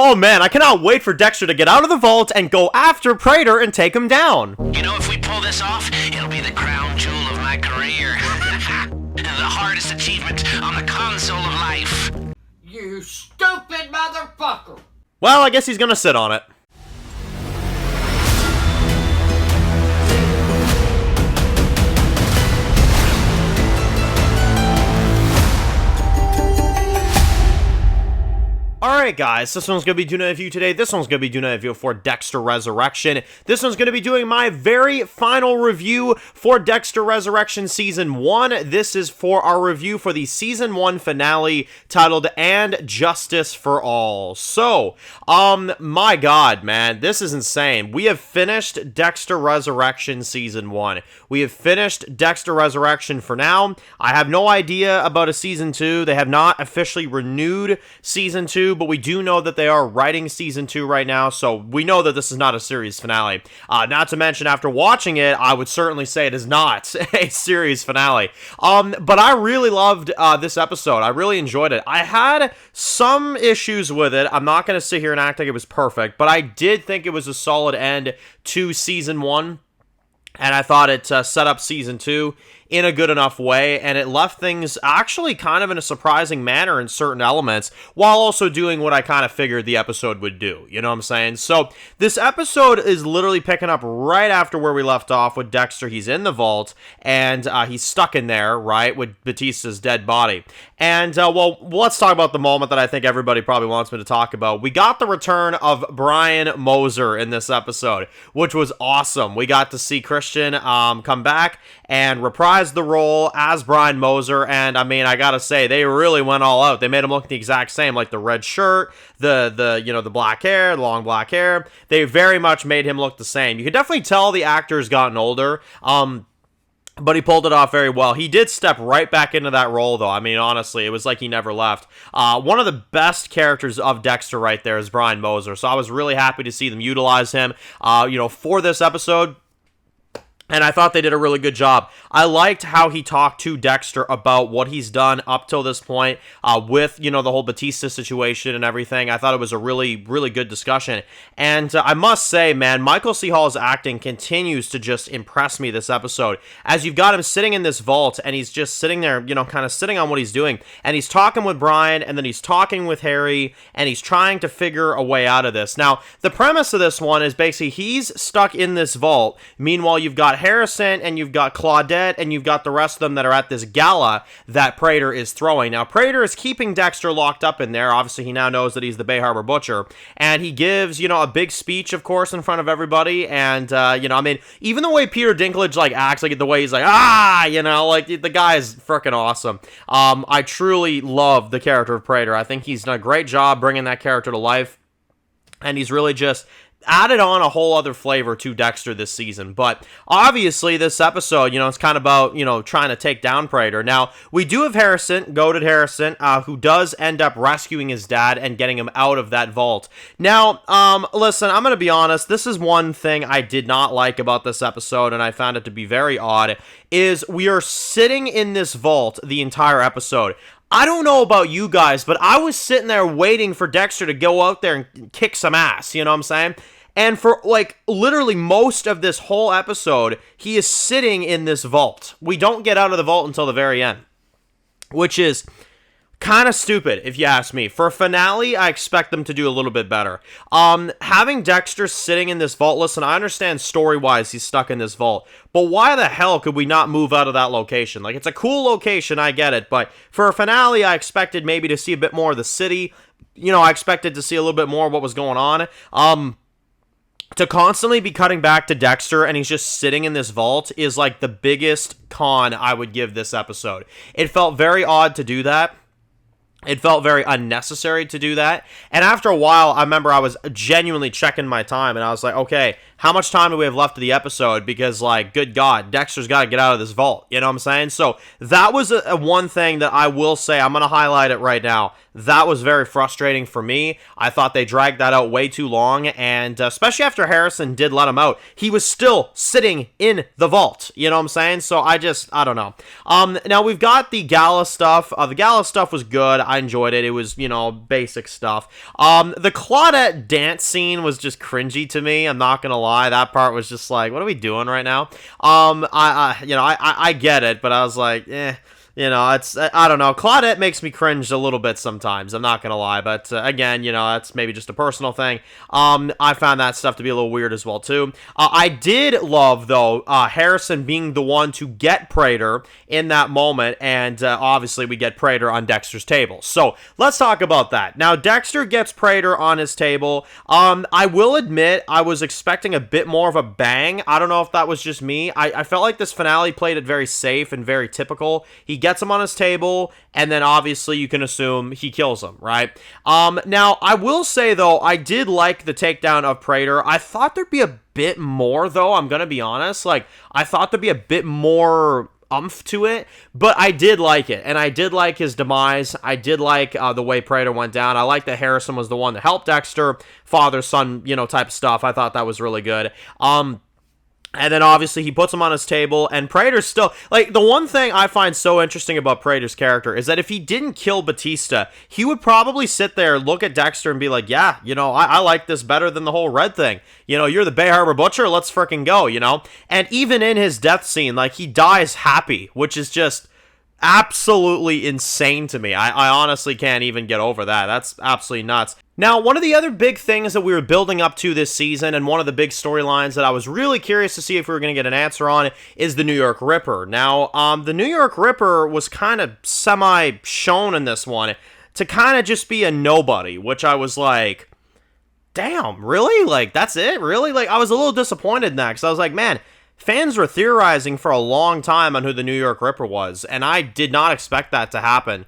Oh man, I cannot wait for Dexter to get out of the vault and go after Prader and take him down. You know, if we pull this off, it'll be the crown jewel of my career. The hardest achievement on the console of life. You stupid motherfucker! Well, I guess he's gonna sit on it. Alright guys, this one's going to be doing a review today. This one's going to be doing a review for Dexter Resurrection. This one's going to be doing my very final review for Dexter Resurrection Season 1. This is for our review for the Season 1 finale titled And Justice for All. So, my god, man, this is insane. We have finished Dexter Resurrection Season 1. We have finished Dexter Resurrection for now. I have no idea about a Season 2. They have not officially renewed Season 2. But we do know that they are writing Season 2 right now, so we know that this is not a series finale. Not to mention, after watching it, I would certainly say it is not a series finale. But I really loved this episode. I really enjoyed it. I had some issues with it. I'm not going to sit here and act like it was perfect, but I did think it was a solid end to Season 1, and I thought it set up Season 2 in a good enough way, and it left things actually kind of in a surprising manner in certain elements, while also doing what I kind of figured the episode would do, you know what I'm saying? So, this episode is literally picking up right after where we left off with Dexter. He's in the vault, and he's stuck in there, right, with Batista's dead body. And, well, let's talk about the moment that I think everybody probably wants me to talk about. We got the return of Brian Moser in this episode, which was awesome. We got to see Christian come back and reprise the role as Brian Moser, and I mean, I gotta say, they really went all out. They made him look the exact same, like the red shirt, the black hair, the long black hair. They very much made him look the same. You can definitely tell the actor's gotten older, but he pulled it off very well. He did step right back into that role, though. I mean, honestly, it was like he never left. One of the best characters of Dexter right there is Brian Moser, so I was really happy to see them utilize him, for this episode. And I thought they did a really good job. I liked how he talked to Dexter about what he's done up till this point with, the whole Batista situation and everything. I thought it was a really, really good discussion. And I must say, man, Michael C. Hall's acting continues to just impress me this episode. As you've got him sitting in this vault, and he's just sitting there, kind of sitting on what he's doing. And he's talking with Brian, and then he's talking with Harry, and he's trying to figure a way out of this. Now, the premise of this one is basically he's stuck in this vault. Meanwhile, you've got Harrison, and you've got Claudette, and you've got the rest of them that are at this gala that Prader is throwing. Now, Prader is keeping Dexter locked up in there. Obviously, he now knows that he's the Bay Harbor Butcher, and he gives, a big speech, of course, in front of everybody, and, even the way Peter Dinklage, acts, the way he's the guy is freaking awesome. I truly love the character of Prader. I think he's done a great job bringing that character to life, and he's really just added on a whole other flavor to Dexter this season. But obviously this episode, it's kind of about, trying to take down Prader. Now, we do have Harrison, goated Harrison, who does end up rescuing his dad and getting him out of that vault. Now, listen, I'm going to be honest, this is one thing I did not like about this episode, and I found it to be very odd, is we are sitting in this vault the entire episode. I don't know about you guys, but I was sitting there waiting for Dexter to go out there and kick some ass, you know what I'm saying? And for, literally most of this whole episode, he is sitting in this vault. We don't get out of the vault until the very end, which is kind of stupid, if you ask me. For a finale, I expect them to do a little bit better. Having Dexter sitting in this vault, listen, I understand story-wise he's stuck in this vault, but why the hell could we not move out of that location? It's a cool location, I get it, but for a finale, I expected maybe to see a bit more of the city. I expected to see a little bit more of what was going on. To constantly be cutting back to Dexter and he's just sitting in this vault is the biggest con I would give this episode. It felt very odd to do that. It felt very unnecessary to do that. And after a while, I remember I was genuinely checking my time and I was like, okay, how much time do we have left of the episode? Because, like, good God, Dexter's got to get out of this vault. You know what I'm saying? So that was a one thing that I will say. I'm going to highlight it right now. That was very frustrating for me. I thought they dragged that out way too long, and especially after Harrison did let him out, he was still sitting in the vault. You know what I'm saying? So I don't know. Now we've got the gala stuff. The gala stuff was good. I enjoyed it. It was, you know, basic stuff. The Claudette dance scene was just cringy to me. I'm not gonna lie. That part was just like, what are we doing right now? I get it, but I was like, you know, I don't know. Claudette makes me cringe a little bit sometimes. I'm not going to lie. But again, you know, that's maybe just a personal thing. I found that stuff to be a little weird as well, too. I did love, though, Harrison being the one to get Prader in that moment. And obviously, we get Prader on Dexter's table. So let's talk about that. Now, Dexter gets Prader on his table. I will admit, I was expecting a bit more of a bang. I don't know if that was just me. I felt like this finale played it very safe and very typical. He gets him on his table, and then obviously you can assume he kills him, right? Now, I will say, though, I did like the takedown of Prader. I thought there'd be a bit more, though, I'm gonna be honest. Like, I thought there'd be a bit more oomph to it, but I did like it, and I did like his demise. I did like the way Prader went down. I like that Harrison was the one that helped Dexter, father, son, you know, type of stuff. I thought that was really good. And then, obviously, he puts him on his table, and Prader's still... Like, the one thing I find so interesting about Prader's character is that if he didn't kill Batista, he would probably sit there, look at Dexter, and be like, yeah, you know, I like this better than the whole Red thing. You know, you're the Bay Harbor Butcher, let's frickin' go, you know? And even in his death scene, like, he dies happy, which is just absolutely insane to me. I honestly can't even get over that. That's absolutely nuts. Now, one of the other big things that we were building up to this season, and one of the big storylines that I was really curious to see if we were going to get an answer on, is the New York Ripper. Now, the New York Ripper was kind of semi-shown in this one to kind of just be a nobody, which I was like, damn, really? Like, that's it? Really? Like, I was a little disappointed in that, because I was like, man, fans were theorizing for a long time on who the New York Ripper was, and I did not expect that to happen.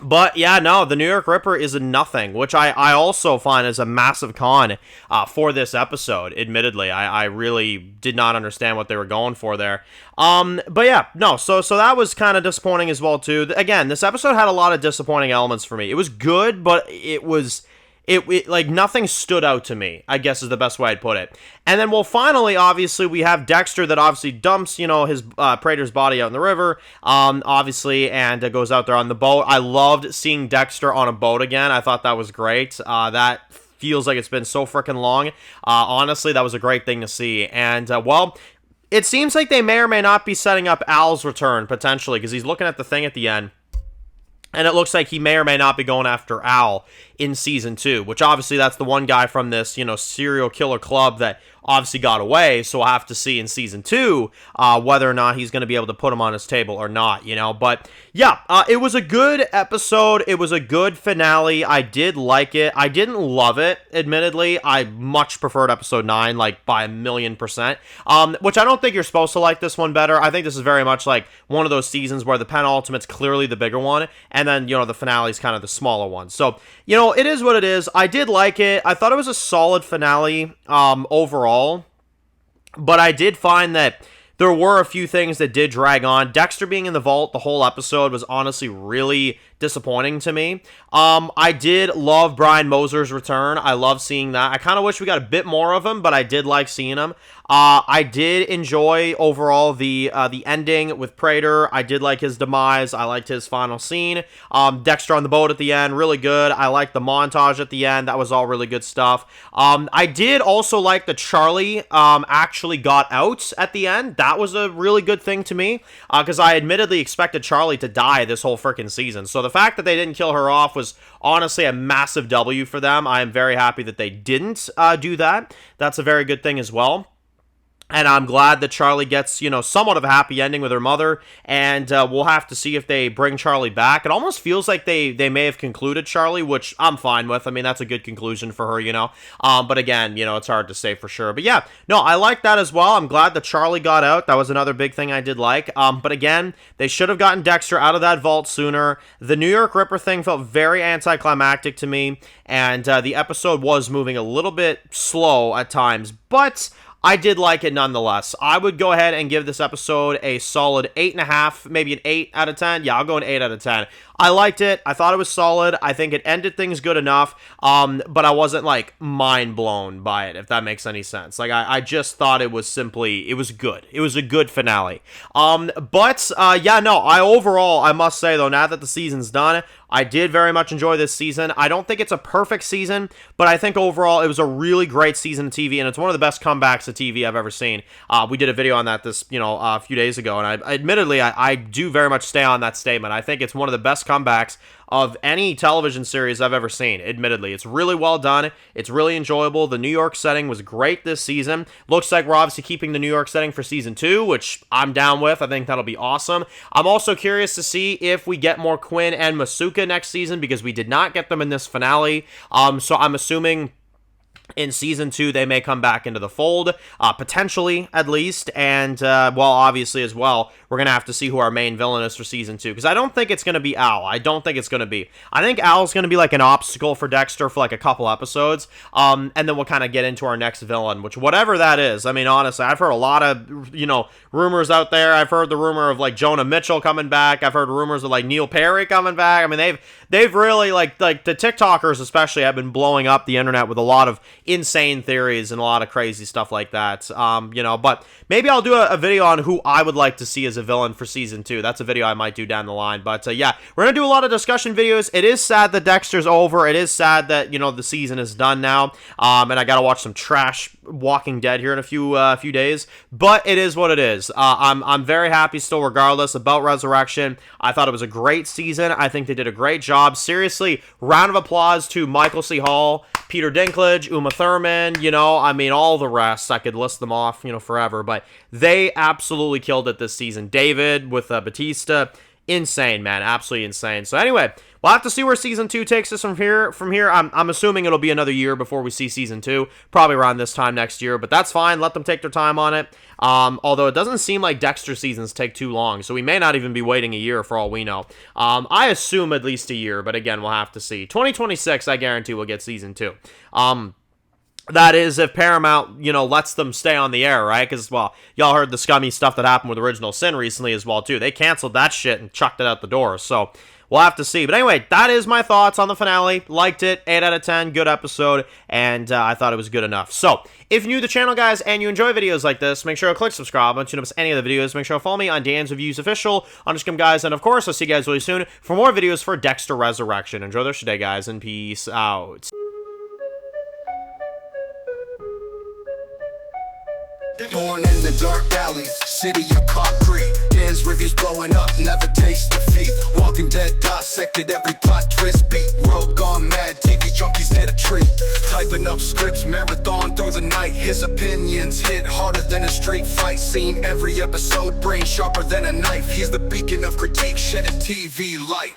But yeah, no, the New York Ripper is a nothing, which I also find is a massive con for this episode, admittedly. I really did not understand what they were going for there. But yeah, no, so that was kind of disappointing as well, too. Again, this episode had a lot of disappointing elements for me. It was good, but it was... It like, nothing stood out to me, I guess is the best way I'd put it. And then, well, finally, obviously, we have Dexter that obviously dumps, you know, his Prader's body out in the river, obviously, and goes out there on the boat. I loved seeing Dexter on a boat again. I thought that was great. That feels like it's been so freaking long. Honestly, that was a great thing to see. And, well, it seems like they may or may not be setting up Al's return, potentially, because he's looking at the thing at the end. And it looks like he may or may not be going after Al in Season 2, which obviously that's the one guy from this, you know, serial killer club that obviously got away, so we'll have to see in Season 2 whether or not he's going to be able to put him on his table or not, you know. But, yeah, it was a good episode. It was a good finale. I did like it. I didn't love it, admittedly. I much preferred Episode 9, like, by 1,000,000%, which I don't think you're supposed to like this one better. I think this is very much like one of those seasons where the penultimate's clearly the bigger one, and then, you know, the finale's kind of the smaller one. So, you know, it is what it is. I did like it. I thought it was a solid finale overall, but I did find that there were a few things that did drag on. Dexter being in the vault the whole episode was honestly really disappointing to me. I did love Brian Moser's return. I love seeing that. I kind of wish we got a bit more of him, but I did like seeing him. I did enjoy overall the ending with Prader. I did like his demise. I liked his final scene. Dexter on the boat at the end, really good. I liked the montage at the end. That was all really good stuff. I did also like that Charlie actually got out at the end. That was a really good thing to me, because I admittedly expected Charlie to die this whole freaking season. So the fact that they didn't kill her off was honestly a massive W for them. I am very happy that they didn't do that. That's a very good thing as well. And I'm glad that Charlie gets, somewhat of a happy ending with her mother, and we'll have to see if they bring Charlie back. It almost feels like they may have concluded Charlie, which I'm fine with. I mean, that's a good conclusion for her. But again, it's hard to say for sure. But yeah, no, I like that as well. I'm glad that Charlie got out. That was another big thing I did like. But again, they should have gotten Dexter out of that vault sooner. The New York Ripper thing felt very anticlimactic to me, and the episode was moving a little bit slow at times, but I did like it nonetheless. I would go ahead and give this episode a solid 8.5, maybe an 8 out of 10. Yeah, I'll go an 8 out of 10. I liked it. I thought it was solid. I think it ended things good enough, but I wasn't, mind blown by it, if that makes any sense. I just thought it was good. It was a good finale. Overall, I must say, though, now that the season's done, I did very much enjoy this season. I don't think it's a perfect season, but I think overall it was a really great season of TV, and it's one of the best comebacks of TV I've ever seen. We did a video on that a few days ago, and I do very much stay on that statement. I think it's one of the best comebacks of any television series I've ever seen, admittedly. It's really well done. It's really enjoyable. The New York setting was great this season. Looks like we're obviously keeping the New York setting for season 2, which I'm down with. I think that'll be awesome. I'm also curious to see if we get more Quinn and Masuka next season, because we did not get them in this finale. So I'm assuming in season 2, they may come back into the fold, potentially, at least, and, obviously, as well, we're going to have to see who our main villain is for season 2, because I don't think it's going to be Al. I think Al's going to be, an obstacle for Dexter for, a couple episodes, and then we'll kind of get into our next villain, which, whatever that is, I mean, honestly, I've heard a lot of, rumors out there. I've heard the rumor of, Jonah Mitchell coming back. I've heard rumors of, Neil Perry coming back. I mean, they've really, the TikTokers especially have been blowing up the internet with a lot of insane theories and a lot of crazy stuff like that. But maybe I'll do a video on who I would like to see as a villain for season 2. That's a video I might do down the line. But yeah, we're gonna do a lot of discussion videos. It is sad that Dexter's over. It is sad that the season is done now. And I gotta watch some trash Walking Dead here in a few days. But it is what it is. I'm very happy still, regardless, about Resurrection. I thought it was a great season. I think they did a great job. Seriously, round of applause to Michael C. Hall, Peter Dinklage, Uma Thurman, all the rest. I could list them off, forever, but they absolutely killed it this season. David with Batista, insane, man, absolutely insane. So anyway, we'll have to see where season 2 takes us from here. I'm assuming it'll be another year before we see season 2, probably around this time next year, but that's fine. Let them take their time on it. Although it doesn't seem like Dexter seasons take too long, so we may not even be waiting a year for all we know. I assume at least a year, but again, we'll have to see. 2026, I guarantee we'll get season 2. That is if Paramount, lets them stay on the air, right? Because, y'all heard the scummy stuff that happened with Original Sin recently as well, too. They canceled that shit and chucked it out the door, so we'll have to see. But anyway, that is my thoughts on the finale. Liked it, 8 out of 10, good episode, and I thought it was good enough. So, if you're new to the channel, guys, and you enjoy videos like this, make sure to click subscribe. Don't you miss any of the videos. Make sure to follow me on Dan's Reviews Official on Instagram, guys, and of course, I'll see you guys really soon for more videos for Dexter Resurrection. Enjoy the rest of your day, guys, and peace out. Born in the dark alley, city of concrete. Dan's reviews blowing up, never taste defeat. Walking Dead dissected every plot twist beat. World gone mad, TV junkies hit a treat. Typing up scripts, marathon through the night. His opinions hit harder than a street fight scene. Every episode, brain sharper than a knife. He's the beacon of critique, shedding TV light.